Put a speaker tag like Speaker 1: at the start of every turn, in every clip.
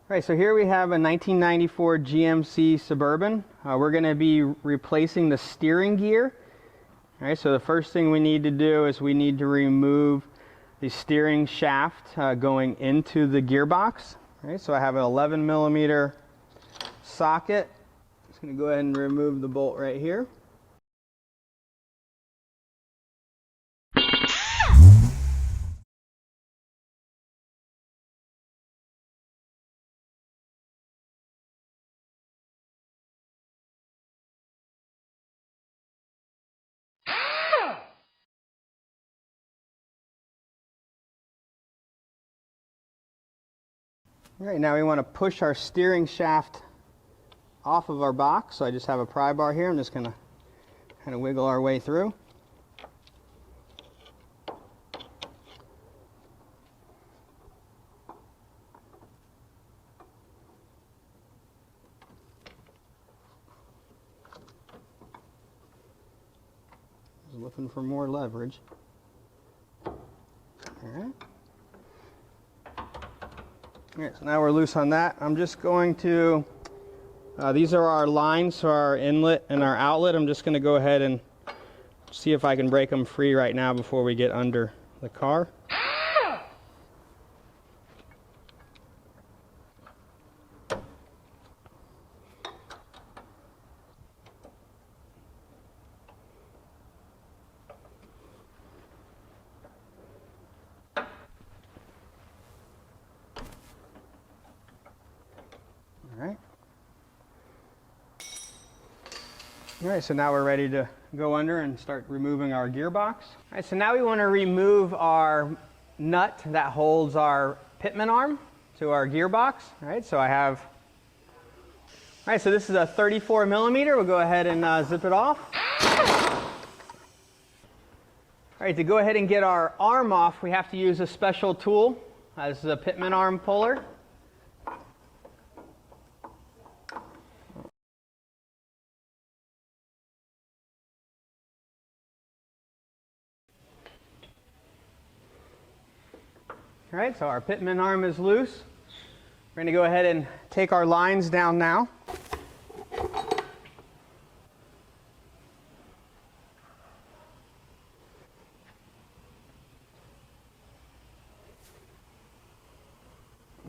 Speaker 1: Alright, so here we have a 1994 GMC Suburban. We're going to be replacing the steering gear. Alright, so the first thing we need to do is we need to remove the steering shaft going into the gearbox. Alright, so I have an 11mm socket. Just going to go ahead and remove the bolt right here. All right, now we want to push our steering shaft off of our box. So I just have a pry bar here. I'm just going to kind of wiggle our way through. Just looking for more leverage. All right. Alright, so now we're loose on that. I'm just going to, these are our lines for our inlet and our outlet. I'm just going to go ahead and see if I can break them free right now before we get under the car. Alright, so now we're ready to go under and start removing our gearbox. Alright, so now we want to remove our nut that holds our pitman arm to our gearbox. Alright, so I have, alright, so this is a 34mm. We'll go ahead and zip it off. Alright, to go ahead and get our arm off, we have to use a special tool. This is a pitman arm puller. All right, so our pitman arm is loose. We're going to go ahead and take our lines down now. All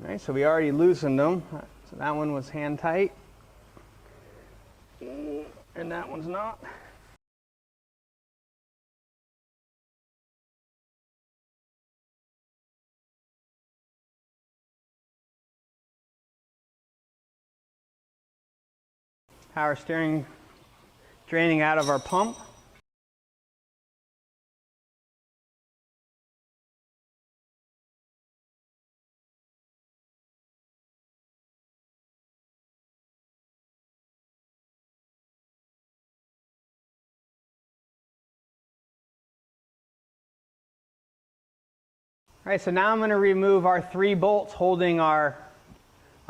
Speaker 1: right, so we already loosened them. So that one was hand tight, and that one's not. Power steering draining out of our pump. All right, so now I'm going to remove our 3 bolts holding our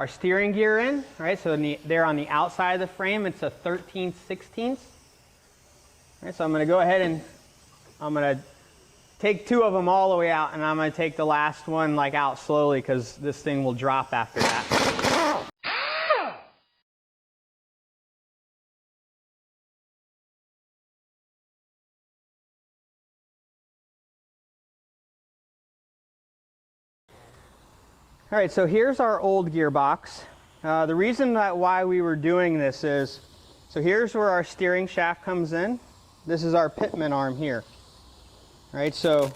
Speaker 1: steering gear in. All right, so they're on the outside of the frame. It's a 13/16. All right, so I'm going to go ahead and I'm going to take 2 of them all the way out, and I'm going to take the last one like out slowly because this thing will drop after that. All right, so here's our old gearbox. The reason why we were doing this is, so here's where our steering shaft comes in. This is our pitman arm here. All right, so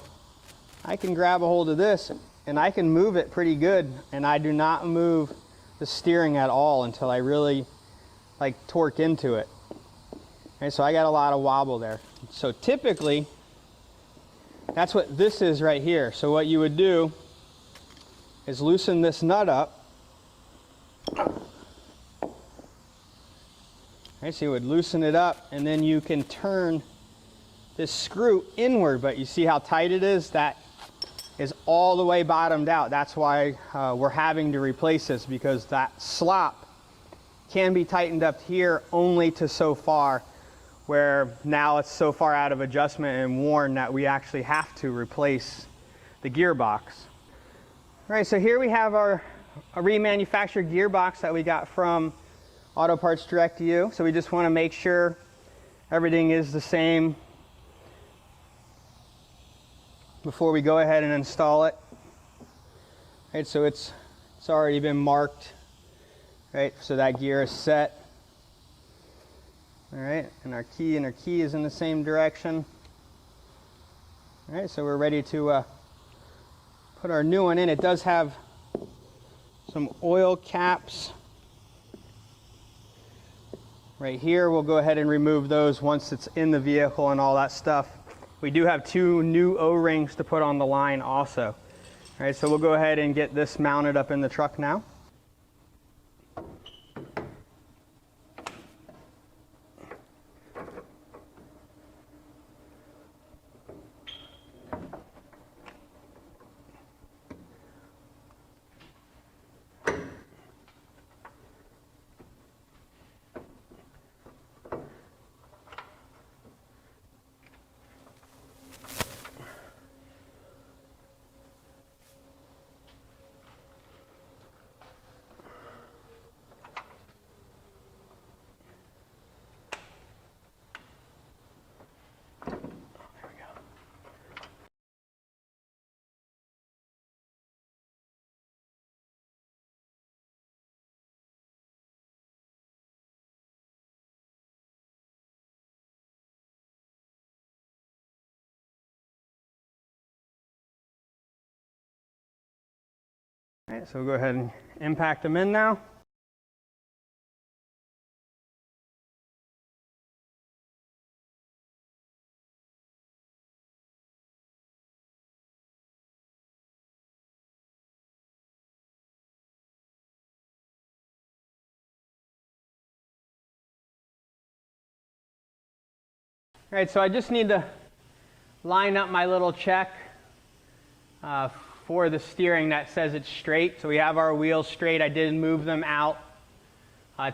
Speaker 1: I can grab a hold of this and I can move it pretty good, and I do not move the steering at all until I really like torque into it. All right, so I got a lot of wobble there. So typically, that's what this is right here. So what you would do is loosen this nut up. Right, so you would loosen it up, and then you can turn this screw inward, but you see how tight it is? That is all the way bottomed out. That's why we're having to replace this, because that slop can be tightened up here only to so far, where now it's so far out of adjustment and worn that we actually have to replace the gearbox. All right, so here we have our a remanufactured gearbox that we got from Auto Parts Direct to You. So we just want to make sure everything is the same before we go ahead and install it. Right, so it's already been marked. Right, so that gear is set. All right, and our key is in the same direction. All right, so we're ready to put our new one in. It does have some oil caps right here. We'll go ahead and remove those once it's in the vehicle and all that stuff. We do have 2 new O-rings to put on the line also. All right, so we'll go ahead and get this mounted up in the truck now. All right, so we'll go ahead and impact them in now. All right, so I just need to line up my little check for the steering that says it's straight. So we have our wheels straight. I did move them out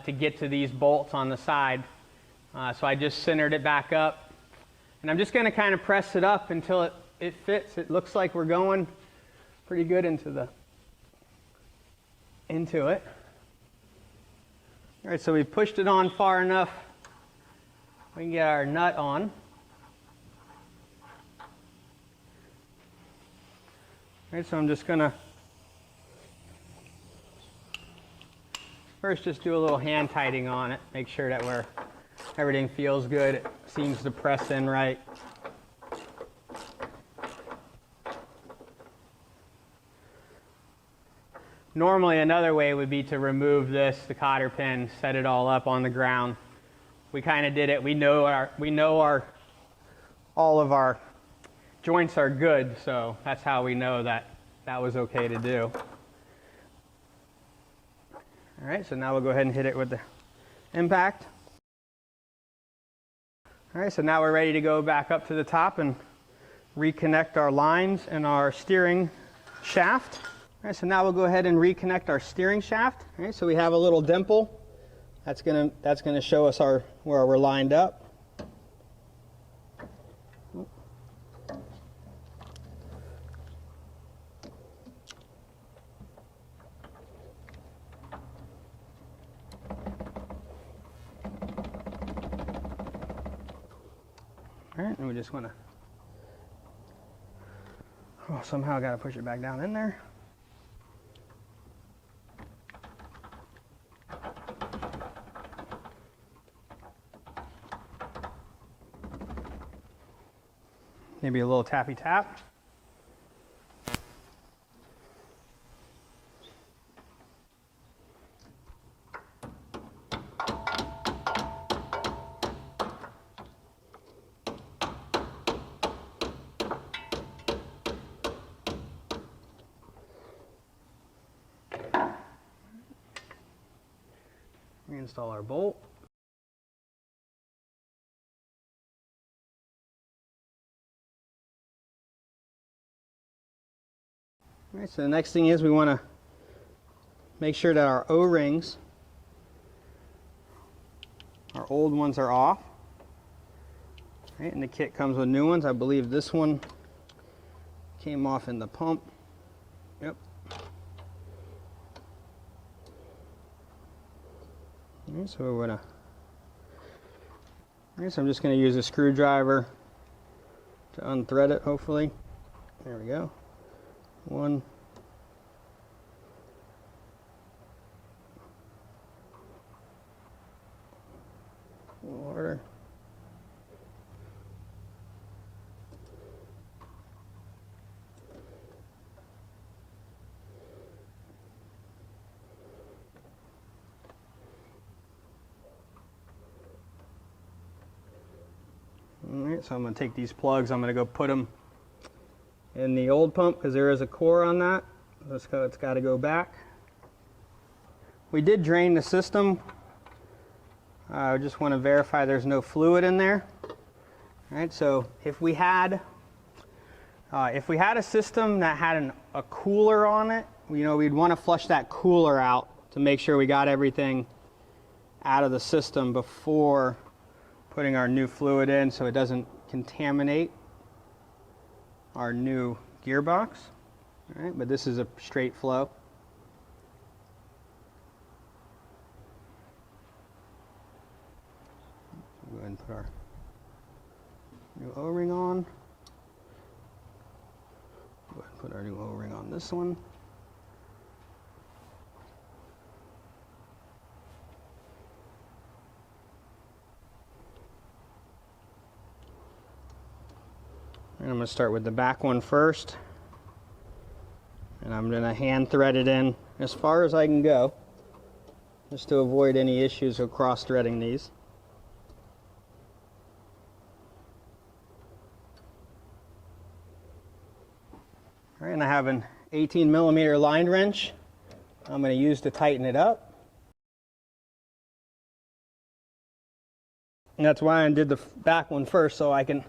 Speaker 1: to get to these bolts on the side. So I just centered it back up. And I'm just going to kind of press it up until it fits. It looks like we're going pretty good into it. All right, so we pushed it on far enough. We can get our nut on. All right, so I'm just gonna first just do a little hand tightening on it, make sure that everything feels good. It seems to press in right. Normally another way would be to remove the cotter pin, set it all up on the ground. We kind of did it. We know all of our joints are good, so that's how we know that was okay to do. All right, so now we'll go ahead and hit it with the impact. All right, so now we're ready to go back up to the top and reconnect our lines and our steering shaft. All right, so now we'll go ahead and reconnect our steering shaft. All right, so we have a little dimple. That's gonna show us where we're lined up. All right, and we just want to, somehow got to push it back down in there. Maybe a little tappy tap. Reinstall our bolt. All right, so the next thing is we want to make sure that our O-rings, our old ones are off. All right, and the kit comes with new ones. I believe this one came off in the pump. Yep. Right, so I'm just going to use a screwdriver to unthread it, hopefully. There we go. One. A little harder. Alright, so I'm going to take these plugs, I'm going to go put them in the old pump because there is a core on that. It's got to go back. We did drain the system. I just want to verify there's no fluid in there. Alright, so if we had a system that had a cooler on it, we'd want to flush that cooler out to make sure we got everything out of the system before putting our new fluid in so it doesn't contaminate our new gearbox. All right, but this is a straight flow. Go ahead and put our new O-ring on. Go ahead and put our new O-ring on this one. And I'm going to start with the back one first. And I'm going to hand thread it in as far as I can go, just to avoid any issues with cross threading these. All right, and I have an 18mm line wrench I'm going to use to tighten it up. And that's why I did the back one first, so I can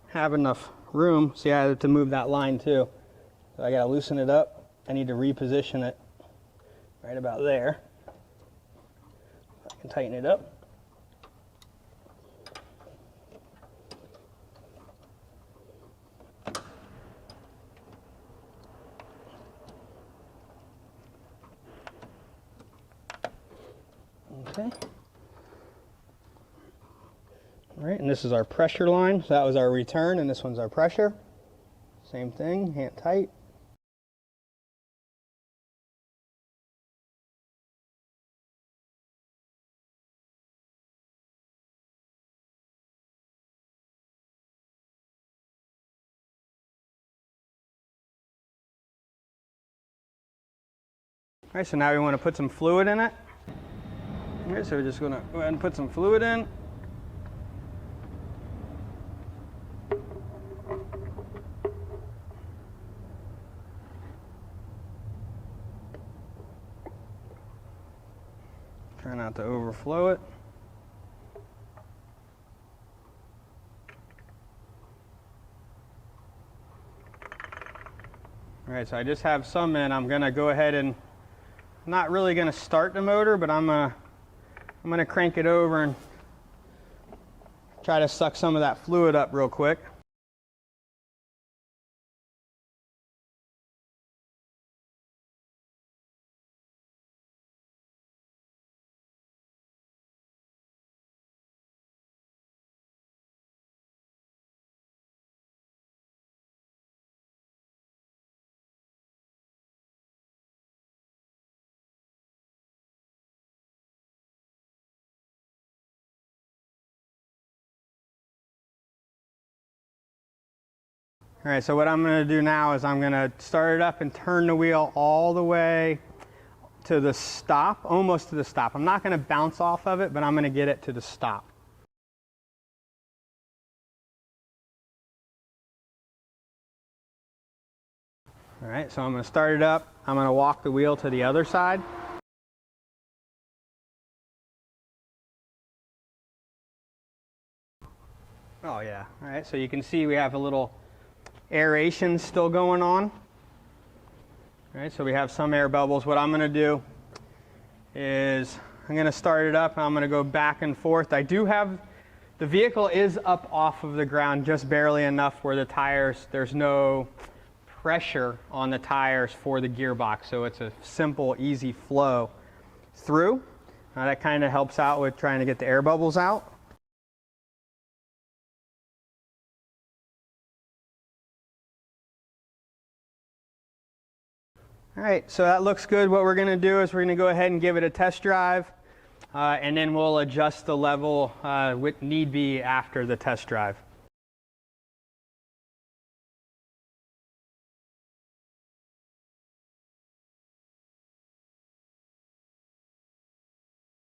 Speaker 1: have enough room. See, I had to move that line too. So I got to loosen it up. I need to reposition it right about there. I can tighten it up. Okay. All right, and this is our pressure line. So that was our return, and this one's our pressure. Same thing, hand tight. All right, so now we want to put some fluid in it. All right, so we're just going to go ahead and put some fluid in. Try not to overflow it. All right, so I just have some in. I'm going to go ahead and not really going to start the motor, but I'm going to crank it over and try to suck some of that fluid up real quick. All right, so what I'm going to do now is I'm going to start it up and turn the wheel all the way to the stop, almost to the stop. I'm not going to bounce off of it, but I'm going to get it to the stop. All right, so I'm going to start it up. I'm going to walk the wheel to the other side. Oh yeah, all right, so you can see we have a little aeration still going on. All right, so we have some air bubbles. What I'm going to do is I'm going to start it up and I'm going to go back and forth. I do have, the vehicle is up off of the ground just barely enough where the tires, there's no pressure on the tires for the gearbox, so it's a simple, easy flow through. That kind of helps out with trying to get the air bubbles out. All right, so that looks good. What we're going to do is we're going to go ahead and give it a test drive, and then we'll adjust the level with need be after the test drive.